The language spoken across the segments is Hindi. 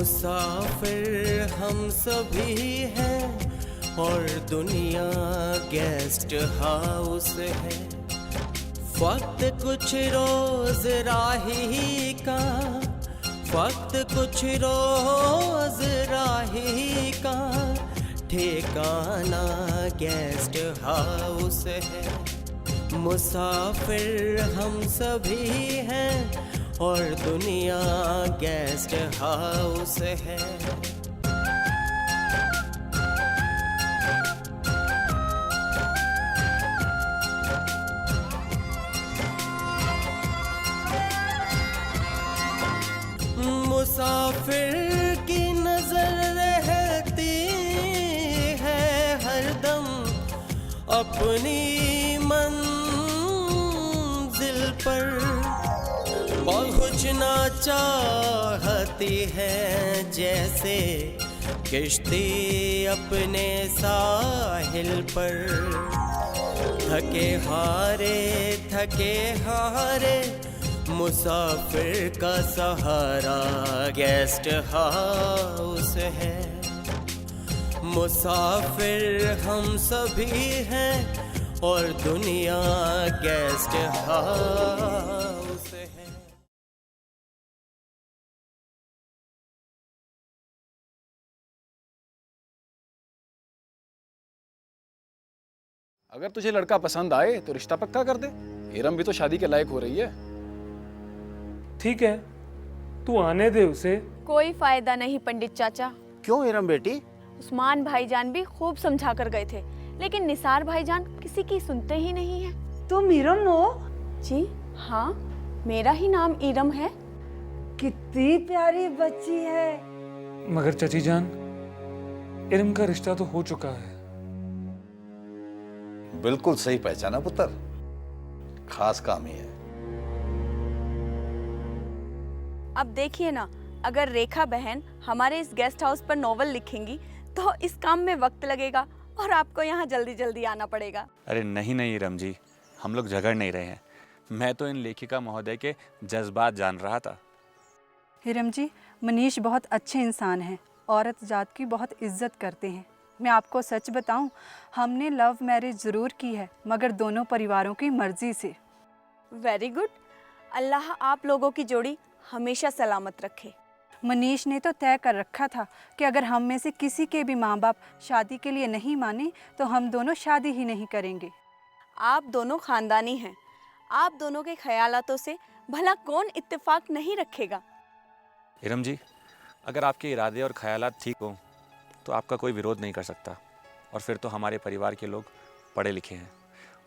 मुसाफिर हम सभी हैं और दुनिया गेस्ट हाउस है। वक्त कुछ रोज राही का, वक्त कुछ रोज राही का, ठिकाना गेस्ट हाउस है। मुसाफिर हम सभी हैं और दुनिया गेस्ट हाउस है। मुसाफिर की नजर रहती है हरदम अपनी मंजिल पर, पहुंचना चाहती है जैसे किश्ती अपने साहिल पर। थके हारे मुसाफिर का सहारा गेस्ट हाउस है। मुसाफिर हम सभी हैं और दुनिया गेस्ट हाउस है। अगर तुझे लड़का पसंद आए तो रिश्ता पक्का कर दे। इरम भी तो शादी के लायक हो रही है। ठीक है, तू आने दे उसे। कोई फायदा नहीं पंडित चाचा। क्यों इरम बेटी? उस्मान भाईजान भी खूब समझा कर गए थे, लेकिन निसार भाईजान किसी की सुनते ही नहीं है। तुम इरम हो? जी हाँ, मेरा ही नाम इरम है। कितनी प्यारी बच्ची है। मगर चाची जान, इरम का रिश्ता तो हो चुका है। बिल्कुल सही पहचाना पुत्र, खास काम ही है। अब देखिए ना, अगर रेखा बहन हमारे इस गेस्ट हाउस पर नॉवल लिखेंगी तो इस काम में वक्त लगेगा और आपको यहाँ जल्दी जल्दी आना पड़ेगा। अरे नहीं नहीं इरम जी, हम लोग झगड़ नहीं रहे हैं। मैं तो इन लेखिका महोदय के जज्बात जान रहा था। इरम जी, मनीष बहुत अच्छे इंसान हैं, औरत जात की बहुत इज्जत करते हैं। मैं आपको सच बताऊं, हमने लव मैरिज ज़रूर की है, मगर दोनों परिवारों की मर्जी से। वेरी गुड, अल्लाह आप लोगों की जोड़ी हमेशा सलामत रखे। मनीष ने तो तय कर रखा था कि अगर हम में से किसी के भी माँ बाप शादी के लिए नहीं माने तो हम दोनों शादी ही नहीं करेंगे। आप दोनों खानदानी हैं, आप दोनों के ख्यालातों से भला कौन इत्तेफाक नहीं रखेगा। इरम जी, अगर आपके इरादे और ख्यालात ठीक हों तो आपका कोई विरोध नहीं कर सकता। और फिर तो हमारे परिवार के लोग पढ़े लिखे हैं,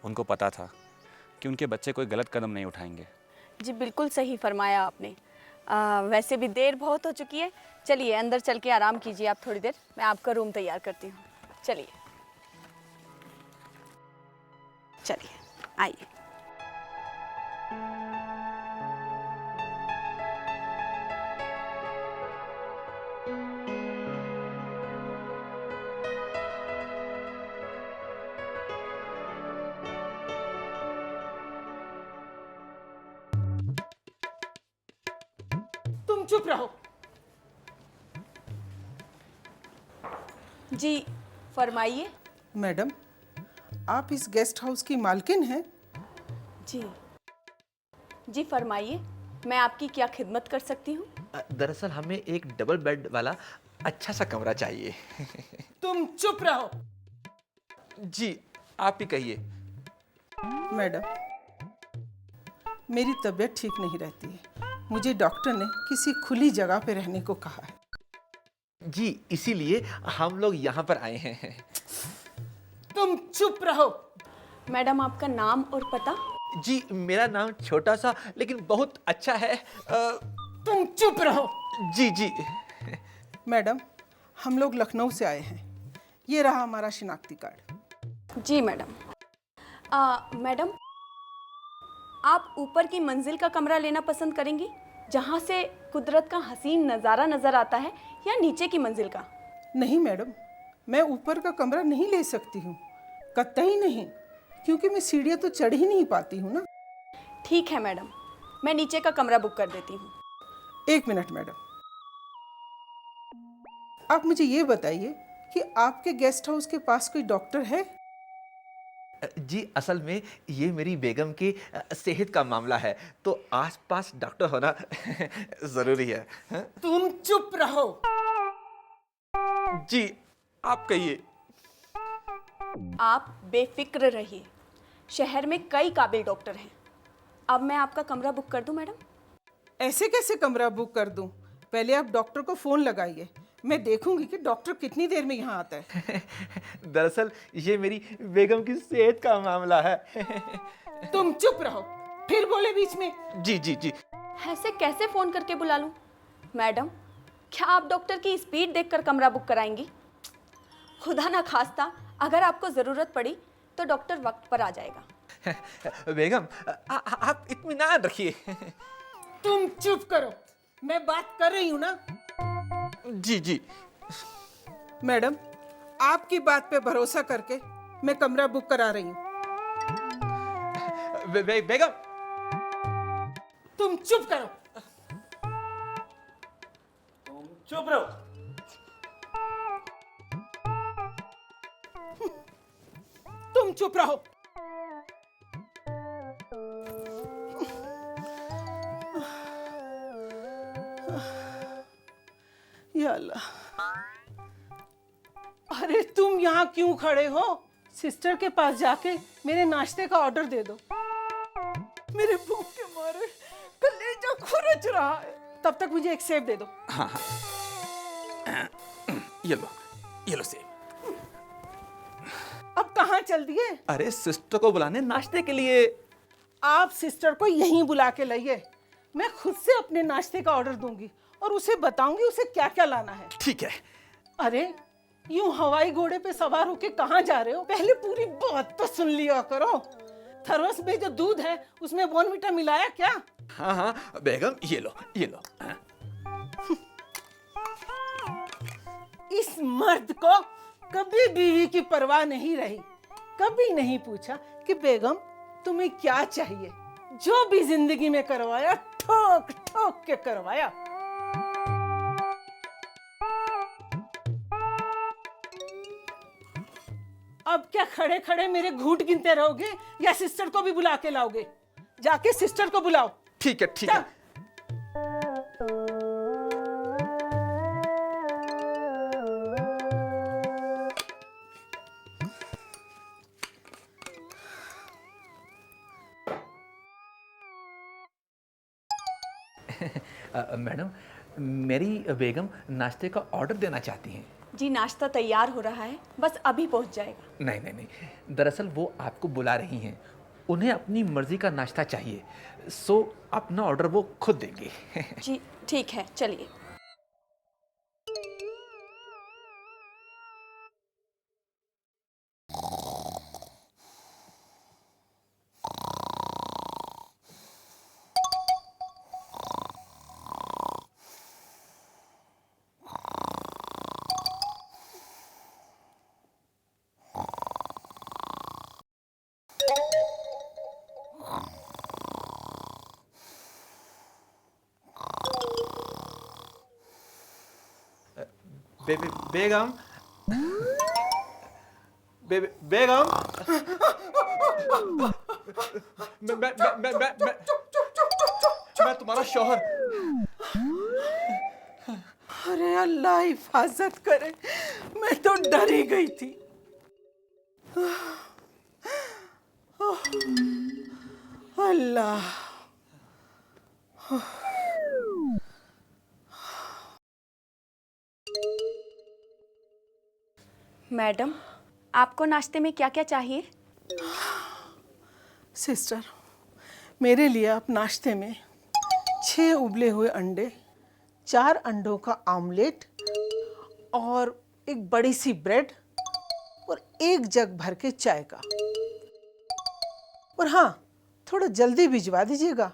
उनको पता था कि उनके बच्चे कोई गलत कदम नहीं उठाएंगे। जी बिल्कुल सही फरमाया आपने। वैसे भी देर बहुत हो चुकी है, चलिए अंदर चल के आराम कीजिए आप थोड़ी देर, मैं आपका रूम तैयार करती हूँ। चलिए चलिए आइए। तुम चुप रहो। जी फरमाइए। मैडम, आप इस गेस्ट हाउस की मालकिन हैं? जी फरमाइए, मैं आपकी क्या खिदमत कर सकती हूँ? दरअसल हमें एक डबल बेड वाला अच्छा सा कमरा चाहिए। तुम चुप रहो। जी आप ही कहिए। मैडम, मेरी तबीयत ठीक नहीं रहती है, मुझे डॉक्टर ने किसी खुली जगह पे रहने को कहा है। जी इसीलिए हम लोग यहाँ पर आए हैं। तुम चुप रहो। मैडम आपका नाम और पता? जी मेरा नाम छोटा सा लेकिन बहुत अच्छा है। तुम चुप रहो। जी जी। मैडम, हम लोग लखनऊ से आए हैं, ये रहा हमारा शिनाख्ती कार्ड। जी मैडम। मैडम, आप ऊपर की मंजिल का कमरा लेना पसंद करेंगी जहाँ से कुदरत का हसीन नज़ारा नज़र आता है, या नीचे की मंजिल का? नहीं मैडम, मैं ऊपर का कमरा नहीं ले सकती हूँ, कतई नहीं, क्योंकि मैं सीढ़ियाँ तो चढ़ ही नहीं पाती हूँ ना। ठीक है मैडम, मैं नीचे का कमरा बुक कर देती हूँ। 1 मिनट मैडम। आप मुझे ये बताइए कि आपके गेस्ट हाउस के पास कोई डॉक्टर है? जी असल में ये मेरी बेगम की सेहत का मामला है, तो आसपास डॉक्टर होना जरूरी है। हाँ? तुम चुप रहो। जी आप कहिए। आप बेफिक्र रहिए, शहर में कई काबिल डॉक्टर हैं। अब मैं आपका कमरा बुक कर दूं मैडम? ऐसे कैसे कमरा बुक कर दूं? पहले आप डॉक्टर को फोन लगाइए, मैं देखूंगी कि डॉक्टर कितनी देर में यहाँ आता है। दरअसल ये मेरी बेगम की सेहत का मामला है। तुम चुप रहो, फिर बोले बीच में। जी जी जी। ऐसे कैसे फ़ोन करके बुला लूं? मैडम, क्या आप डॉक्टर की स्पीड देखकर कमरा बुक कराएंगी? खुदा ना खास्ता अगर आपको ज़रूरत पड़ी तो डॉक्टर वक्त पर आ जाएगा। बेगम आप इत्मीनान रखिए। तुम चुप करो, मैं बात कर रही हूँ ना। जी जी। मैडम, आपकी बात पे भरोसा करके मैं कमरा बुक करा रही हूँ। बेगम तुम चुप करो। तुम चुप रहो। तुम चुप रहो। या अल्लाह, अरे तुम यहाँ क्यों खड़े हो? सिस्टर के पास जाके मेरे नाश्ते का ऑर्डर दे दो। मेरे भूख के मारे कलेजा खुरच रहा है। तब तक मुझे एक सेब दे दो। हाँ हाँ, ये लो सेब। अब कहाँ चल दिए? अरे सिस्टर को बुलाने नाश्ते के लिए। आप सिस्टर को यहीं बुला के लाइए, मैं खुद से अपने नाश्ते का ऑर्डर दूंगी और उसे बताऊंगी उसे क्या क्या लाना है। ठीक है। अरे यूं हवाई घोड़े पे सवार होके कहाँ जा रहे हो? पहले पूरी बात तो सुन लिया करो। थर्मस में जो दूध है उसमें बॉर्नविटा मिलाया क्या? हाँ हाँ बेगम, ये लो। हाँ। इस मर्द को कभी बीवी की परवाह नहीं रही, कभी नहीं पूछा कि बेगम तुम्हें क्या चाहिए। जो भी जिंदगी में करवाया ठोक ठोक के करवाया। अब क्या खड़े खड़े मेरे घूंट गिनते रहोगे या सिस्टर को भी बुला के लाओगे? जाके सिस्टर को बुलाओ। ठीक है ठीक है। मैडम, मेरी बेगम नाश्ते का ऑर्डर देना चाहती हैं। जी नाश्ता तैयार हो रहा है, बस अभी पहुंच जाएगा। नहीं, दरअसल वो आपको बुला रही हैं। उन्हें अपनी मर्जी का नाश्ता चाहिए, सो अपना ऑर्डर वो खुद देंगे। जी ठीक है, चलिए। बेगम बेगम मैं तुम्हारा शौहर। अरे अल्लाह हिफाजत करे, मैं तो डर ही गई थी। अल्लाह। मैडम, आपको नाश्ते में क्या क्या चाहिए? सिस्टर, मेरे लिए आप नाश्ते में 6 उबले हुए अंडे, 4 अंडों का आमलेट और एक बड़ी सी ब्रेड और 1 जग भर के चाय का। और हाँ, थोड़ा जल्दी भिजवा दीजिएगा,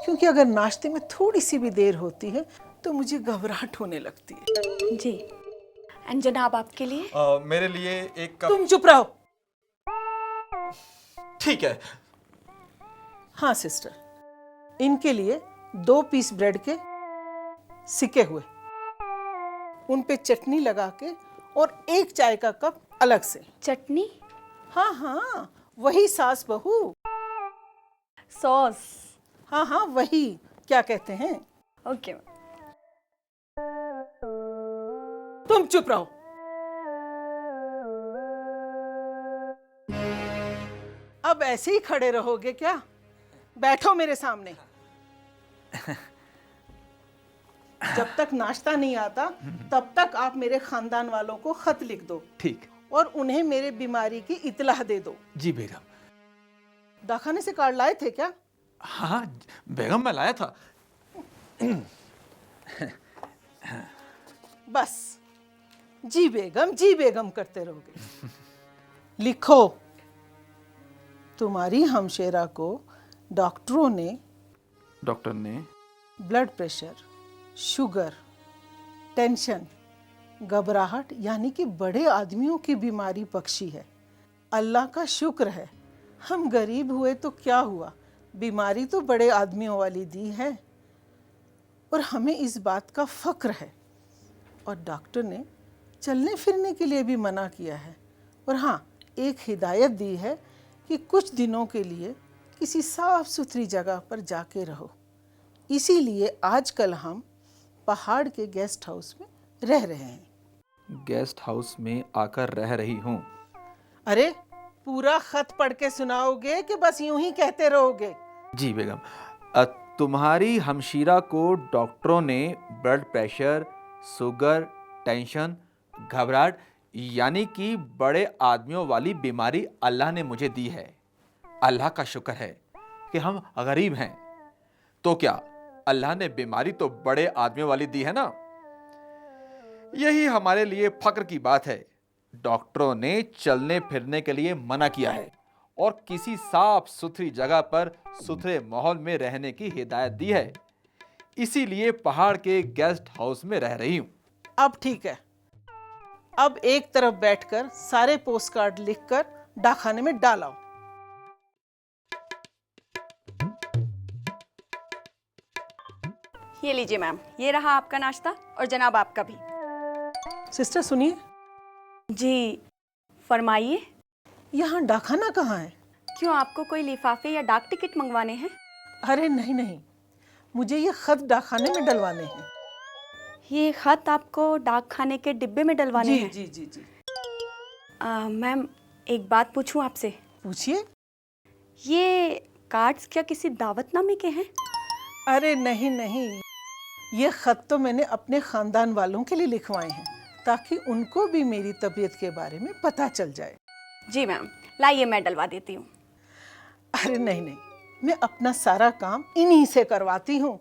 क्योंकि अगर नाश्ते में थोड़ी सी भी देर होती है तो मुझे घबराहट होने लगती है। जी। एंड जनाब आपके लिए? मेरे लिए एक कप। तुम चुप रहो। ठीक है। हाँ सिस्टर, इनके लिए 2 पीस ब्रेड के सिके हुए उन पे चटनी लगा के और 1 चाय का कप अलग से। चटनी? हाँ हाँ, वही सास बहू। सॉस? हाँ हाँ वही, क्या कहते हैं। ओके। तुम चुप रहो। अब ऐसे ही खड़े रहोगे क्या? बैठो मेरे सामने। जब तक नाश्ता नहीं आता तब तक आप मेरे खानदान वालों को खत लिख दो। ठीक। और उन्हें मेरे बीमारी की इत्तला दे दो। जी बेगम। दाखाने से कार्ड लाए थे क्या? हाँ बेगम, मैं लाया था। बस जी बेगम करते रहोगे। लिखो, तुम्हारी हमशेरा को डॉक्टरों ने ब्लड प्रेशर, शुगर, टेंशन, घबराहट यानी कि बड़े आदमियों की बीमारी बख्शी है। अल्लाह का शुक्र है, हम गरीब हुए तो क्या हुआ, बीमारी तो बड़े आदमियों वाली दी है और हमें इस बात का फ़क्र है। और डॉक्टर ने चलने फिरने के लिए भी मना किया है। और हाँ, एक हिदायत दी है कि कुछ दिनों के लिए किसी साफ सुथरी जगह पर जाके रहो। इसीलिए आजकल हम पहाड़ के गेस्ट हाउस में रह रहे हैं। गेस्ट हाउस में आकर रह रही हूँ। अरे पूरा खत पढ़ के सुनाओगे कि बस यूं ही कहते रहोगे? जी बेगम। तुम्हारी हमशीरा को डॉक्टरों ने ब्लड प्रेशर, शुगर, टेंशन, घबराहट यानी कि बड़े आदमियों वाली बीमारी अल्लाह ने मुझे दी है। अल्लाह का शुक्र है कि हम गरीब हैं, तो क्या अल्लाह ने बीमारी तो बड़े आदमियों वाली दी है ना। यही हमारे लिए फक्र की बात है। डॉक्टरों ने चलने फिरने के लिए मना किया है और किसी साफ सुथरी जगह पर सुथरे माहौल में रहने की हिदायत दी है। इसीलिए पहाड़ के गेस्ट हाउस में रह रही हूँ। अब ठीक है, अब एक तरफ बैठकर सारे पोस्ट कार्ड लिखकर डाकखाने में डाल आओ। ये लीजिए मैम, ये रहा आपका नाश्ता और जनाब आपका भी। सिस्टर सुनिए। जी फरमाइए। यहाँ डाकखाना कहाँ है? क्यों, आपको कोई लिफाफे या डाक टिकट मंगवाने हैं? अरे नहीं नहीं, मुझे ये खत डाकखाने में डलवाने हैं। ये खत आपको डाक खाने के डिब्बे में डलवाने हैं? जी जी जी। मैम एक बात पूछूं आपसे? पूछिए। ये कार्ड्स क्या किसी दावतनामे के हैं? अरे नहीं नहीं, ये खत तो मैंने अपने खानदान वालों के लिए लिखवाए हैं ताकि उनको भी मेरी तबीयत के बारे में पता चल जाए। जी मैम, लाइए मैं डलवा देती हूँ। अरे नहीं नहीं, मैं अपना सारा काम इन्हीं से करवाती हूँ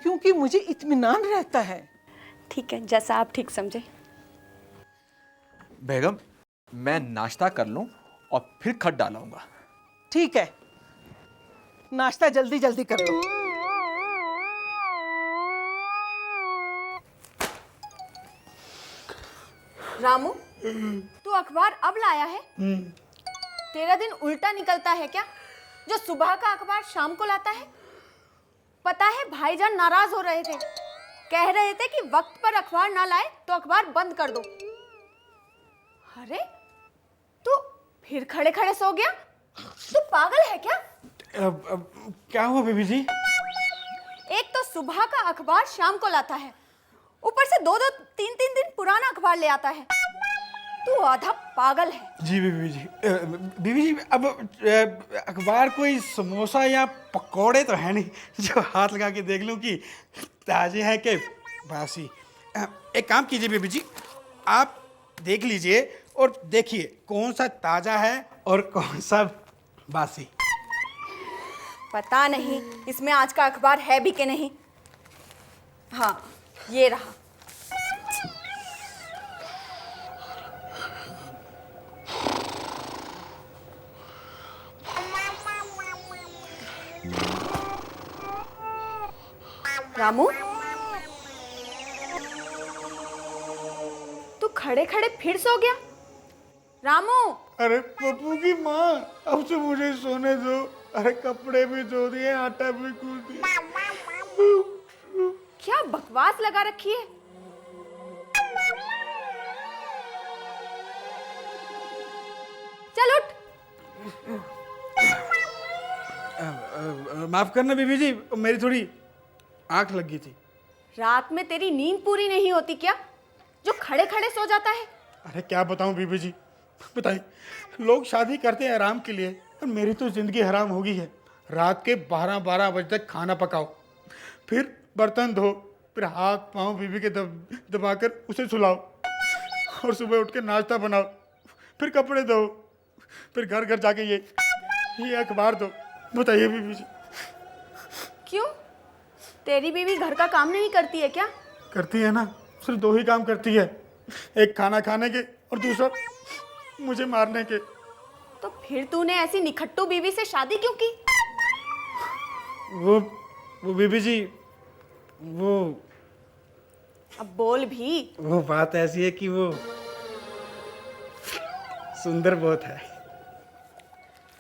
क्योंकि मुझे इत्मीनान रहता है। ठीक है, जैसा आप ठीक समझे। बेगम, मैं नाश्ता कर लूं और फिर खत डालूंगा। ठीक है, नाश्ता जल्दी जल्दी कर लो। रामू, तू अखबार अब लाया है? तेरा दिन उल्टा निकलता है क्या, जो सुबह का अखबार शाम को लाता है? पता है भाईजान नाराज हो रहे थे, कह रहे थे कि वक्त पर अखबार ना लाए तो अखबार बंद कर दो। अरे तू फिर खड़े खड़े सो गया? तू पागल है क्या? क्या हुआ बीबी जी? एक तो सुबह का अखबार शाम को लाता है, ऊपर से 2-2, 3-3 दिन पुराना अखबार ले आता है। तू आधा पागल है। जी बीबी जी। बीबी जी, अब अखबार कोई समोसा या पकौड़े तो है नहीं जो हाथ लगा के देख लूं कि ताजे हैं कि बासी। एक काम कीजिए बीबी जी, आप देख लीजिए और देखिए कौन सा ताजा है और कौन सा बासी। पता नहीं इसमें आज का अखबार है भी कि नहीं। हाँ, ये रहा। रामू, तू खड़े खड़े फिर सो गया? रामू! अरे पप्पू की माँ, अब से मुझे सोने दो। अरे कपड़े भी धो दिए, आटा भी गूंथ दिया। क्या बकवास लगा रखी है? चल उठ। माफ करना बीबी जी, मेरी थोड़ी आंख लग गई थी। रात में तेरी नींद पूरी नहीं होती क्या, जो खड़े खड़े सो जाता है? अरे क्या बताऊं बीबी जी, बताइए, लोग शादी करते हैं आराम के लिए, और मेरी तो जिंदगी हराम हो गई है। रात के 12-12 बजे तक खाना पकाओ, फिर बर्तन धो, फिर हाथ पाँव बीबी के दबाकर उसे सुलाओ, और सुबह उठ के नाश्ता बनाओ, फिर कपड़े धो, फिर घर घर जाके ये अखबार दो। बताइए बीबी जी। क्यों, तेरी बीवी घर का काम नहीं करती है क्या? करती है ना, सिर्फ 2 ही काम करती है, एक खाना खाने के और दूसरा मुझे मारने के। तो फिर तूने ऐसी निखट्टू बीवी से शादी क्यों की? वो बीबी जी, वो अब बोल भी। वो बात ऐसी है कि वो सुंदर बहुत है।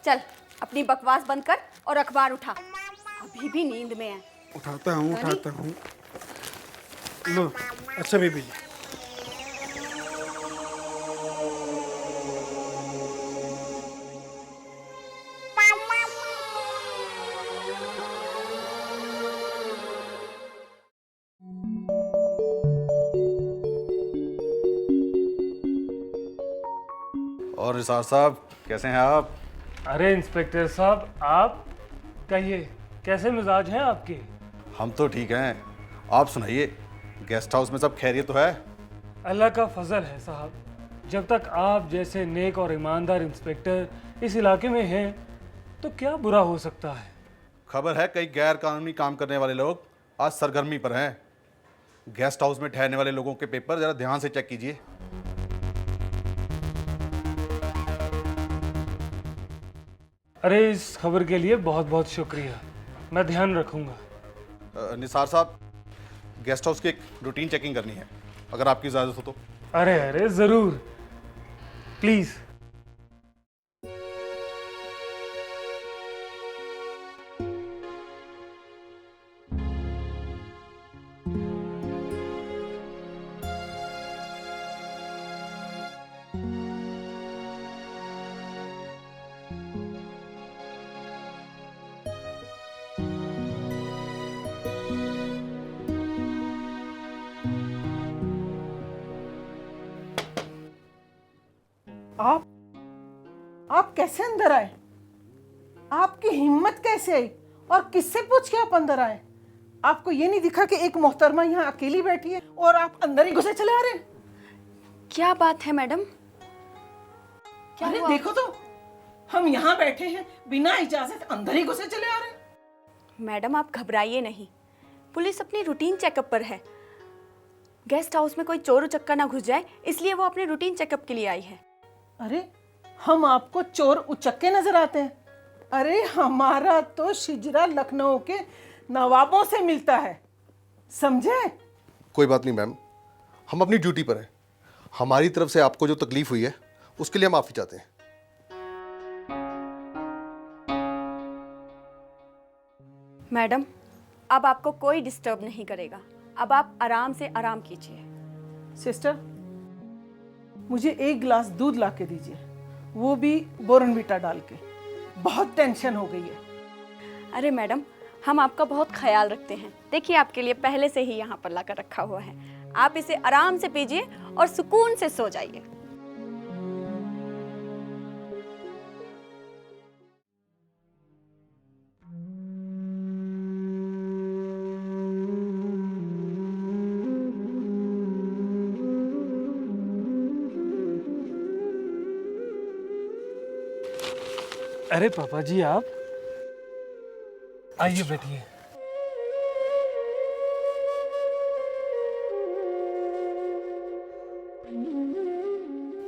चल अपनी बकवास बंद कर और अखबार उठा, अभी भी नींद में है। उठाता हूँ। लो, अच्छा बीबी जी। और निसार साहब, कैसे हैं आप? अरे इंस्पेक्टर साहब, आप कहिए, कैसे मिजाज हैं आपके? हम तो ठीक हैं, आप सुनाइए, गेस्ट हाउस में सब खैरियत तो है? अल्लाह का फजल है साहब, जब तक आप जैसे नेक और ईमानदार इंस्पेक्टर इस इलाके में हैं तो क्या बुरा हो सकता है। खबर है कई गैर कानूनी काम करने वाले लोग आज सरगर्मी पर हैं। गेस्ट हाउस में ठहरने वाले लोगों के पेपर जरा ध्यान से चेक कीजिए। अरे इस खबर के लिए बहुत बहुत शुक्रिया, मैं ध्यान रखूंगा। निसार साहब, गेस्ट हाउस की एक रूटीन चेकिंग करनी है, अगर आपकी इजाज़त हो तो। अरे ज़रूर, प्लीज़। आप कैसे अंदर आए? आपकी हिम्मत कैसे आई और किससे पूछ के आप अंदर आए? आपको ये नहीं दिखा कि एक मोहतरमा यहाँ अकेली बैठी है और आप अंदर ही घुसे चले आ रहे हैं? क्या बात है मैडम, क्या अरे हुआ? देखो तो, हम यहाँ बैठे हैं, बिना इजाजत अंदर ही घुसे चले आ रहे हैं। मैडम आप घबराइए नहीं, पुलिस अपनी रूटीन चेकअप पर है। गेस्ट हाउस में कोई चोर उचक्का ना घुस जाए, इसलिए वो अपने रूटीन चेकअप के लिए आई है। अरे हम आपको चोर उचक्के नजर आते हैं? अरे हमारा तो शिजरा लखनऊ के नवाबों से मिलता है, समझे? कोई बात नहीं मैम, हम अपनी ड्यूटी पर हैं। हमारी तरफ से आपको जो तकलीफ हुई है उसके लिए हम माफी चाहते हैं। मैडम अब आपको कोई डिस्टर्ब नहीं करेगा, अब आप आराम से आराम कीजिए। सिस्टर, मुझे 1 गिलास दूध ला के दीजिए, वो भी बोर्नवीटा डाल के। बहुत टेंशन हो गई है। अरे मैडम हम आपका बहुत ख्याल रखते हैं, देखिए आपके लिए पहले से ही यहाँ पर लाकर रखा हुआ है, आप इसे आराम से पीजिए और सुकून से सो जाइए। अरे पापा जी, आप आइए बैठिए।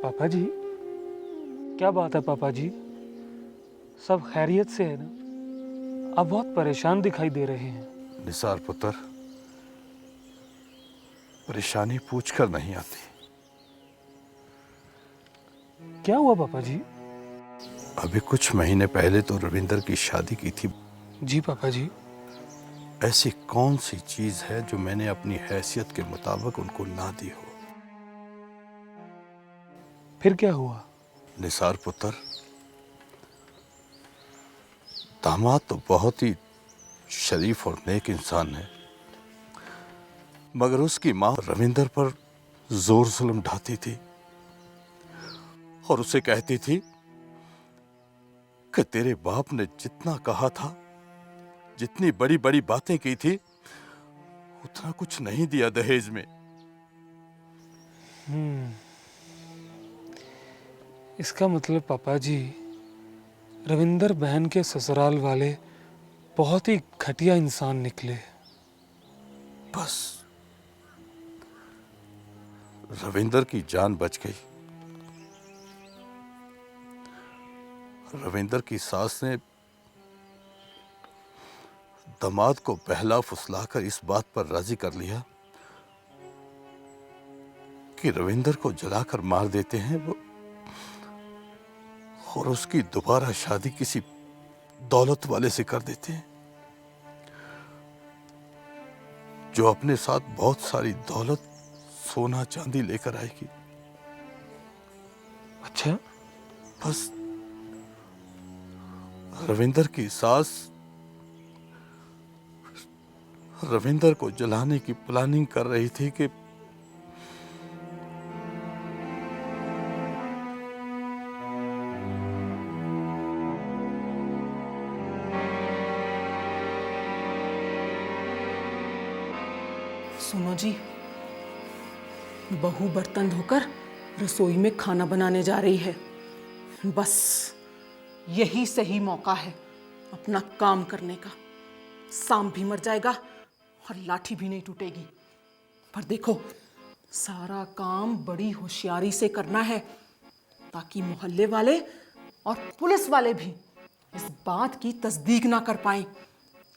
पापा जी, क्या बात है पापा जी, सब खैरियत से है ना? आप बहुत परेशान दिखाई दे रहे हैं। निसार पुत्र, परेशानी पूछकर नहीं आती। क्या हुआ पापा जी? अभी कुछ महीने पहले तो रविंदर की शादी की थी। जी पापा जी। ऐसी कौन सी चीज है जो मैंने अपनी हैसियत के मुताबिक उनको ना दी हो? फिर क्या हुआ? निसार पुत्र, दामाद तो बहुत ही शरीफ और नेक इंसान है, मगर उसकी माँ रविंदर पर जोर जुल्म ढाती थी और उसे कहती थी कि तेरे बाप ने जितना कहा था, जितनी बड़ी बड़ी बातें की थी, उतना कुछ नहीं दिया दहेज में। इसका मतलब पापा जी, रविंदर बहन के ससुराल वाले बहुत ही घटिया इंसान निकले। बस रविंदर की जान बच गई। रविंदर की सास ने दामाद को बहला फुसलाकर इस बात पर राजी कर लिया कि रविंदर को जलाकर मार देते हैं वो, और उसकी दोबारा शादी किसी दौलत वाले से कर देते हैं जो अपने साथ बहुत सारी दौलत, सोना चांदी लेकर आएगी। अच्छा? बस रविंदर की सास रविंदर को जलाने की प्लानिंग कर रही थी कि सुनो जी, बहू बर्तन धोकर रसोई में खाना बनाने जा रही है। बस यही सही मौका है अपना काम करने का। सांप भी मर जाएगा और लाठी भी नहीं टूटेगी। पर देखो, सारा काम बड़ी होशियारी से करना है ताकि मोहल्ले वाले और पुलिस वाले भी इस बात की तस्दीक ना कर पाएं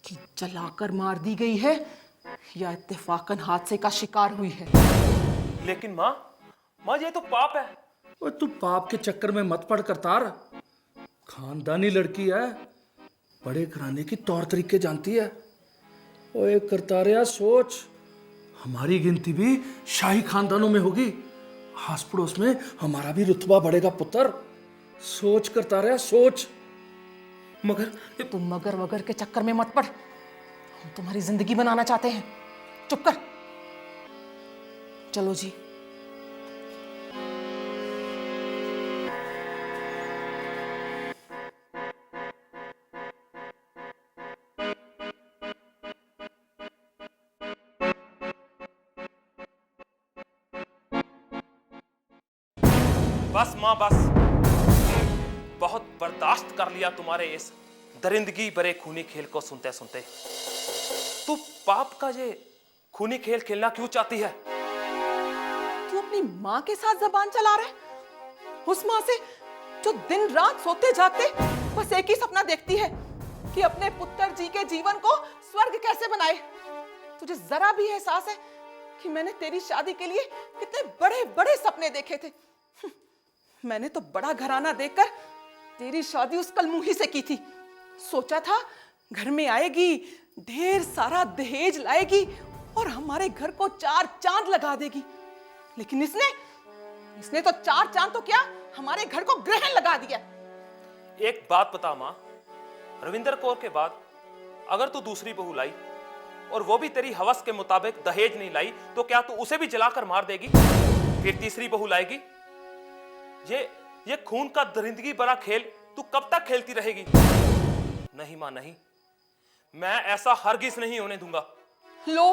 कि जलाकर मार दी गई है या इत्तेफाकन हादसे का शिकार हुई है। लेकिन माँ ये तो पाप है। ओए तू पाप के चक्कर में मत पड़ करतार। खानदानी लड़की है, बड़े घराने की तौर तरीके जानती है। ओए करतारिया सोच, हमारी गिनती भी शाही खानदानों में होगी। आस पड़ोस में हमारा भी रुतबा बढ़ेगा पुत्र। सोच करतारिया सोच। मगर तुम मगर वगर के चक्कर में मत पड़। हम तुम्हारी जिंदगी बनाना चाहते हैं। चुप कर। चलो जी। बस माँ बस, बहुत बर्दाश्त कर लिया तुम्हारे इस दरिंदगी भरे खूनी खेल को सुनते सुनते। तू पाप का ये खूनी खेल खेलना क्यों चाहती है? तू अपनी माँ के साथ जबान चला रहा है? उस माँ से जो दिन रात सोते जागते बस एक ही सपना देखती है कि अपने पुत्र जी के जीवन को स्वर्ग कैसे बनाए। तुझे जरा भी एहसास है कि मैंने तेरी शादी के लिए कितने बड़े बड़े सपने देखे थे। मैंने तो बड़ा घराना देखकर तेरी शादी उस कलमुही से की थी। सोचा था घर में आएगी, ढेर सारा दहेज लाएगी और हमारे घर को 4 चांद लगा देगी। लेकिन इसने तो 4 चांद तो क्या, हमारे घर को ग्रहण लगा दिया। एक बात बता माँ, रविंदर कौर के बाद अगर तू दूसरी बहू लाई और वो भी तेरी हवस के मुताबिक दहेज नहीं लाई, तो क्या तू उसे भी जलाकर मार देगी? फिर तीसरी बहू लाएगी? ये खून का दरिंदगी भरा खेल तू कब तक खेलती रहेगी? नहीं मां नहीं, मैं ऐसा हरगिज नहीं होने दूंगा। लो,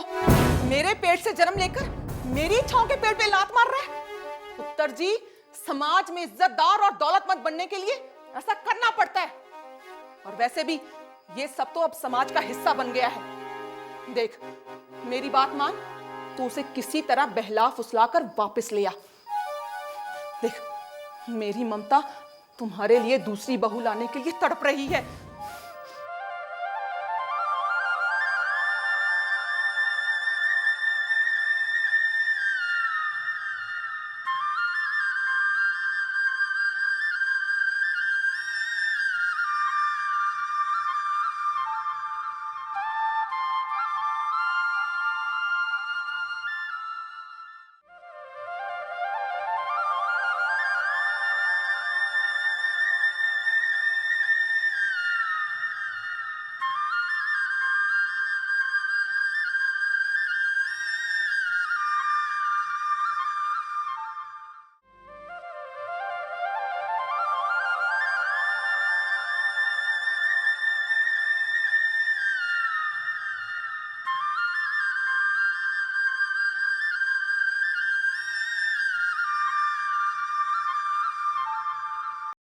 मेरे पेट से जन्म लेकर मेरी इच्छाओं के पेट पे लात मार रहा है। पुत्र जी, समाज में इज्जतदार और दौलतमंद बनने के लिए ऐसा करना पड़ता है। और वैसे भी ये सब तो अब समाज का हिस्सा बन गया है। देख, मेरी बात मान, तू उसे किसी तरह बहला फुसलाकर वापस ले आ। देख, मेरी ममता तुम्हारे लिए दूसरी बहू लाने के लिए तड़प रही है।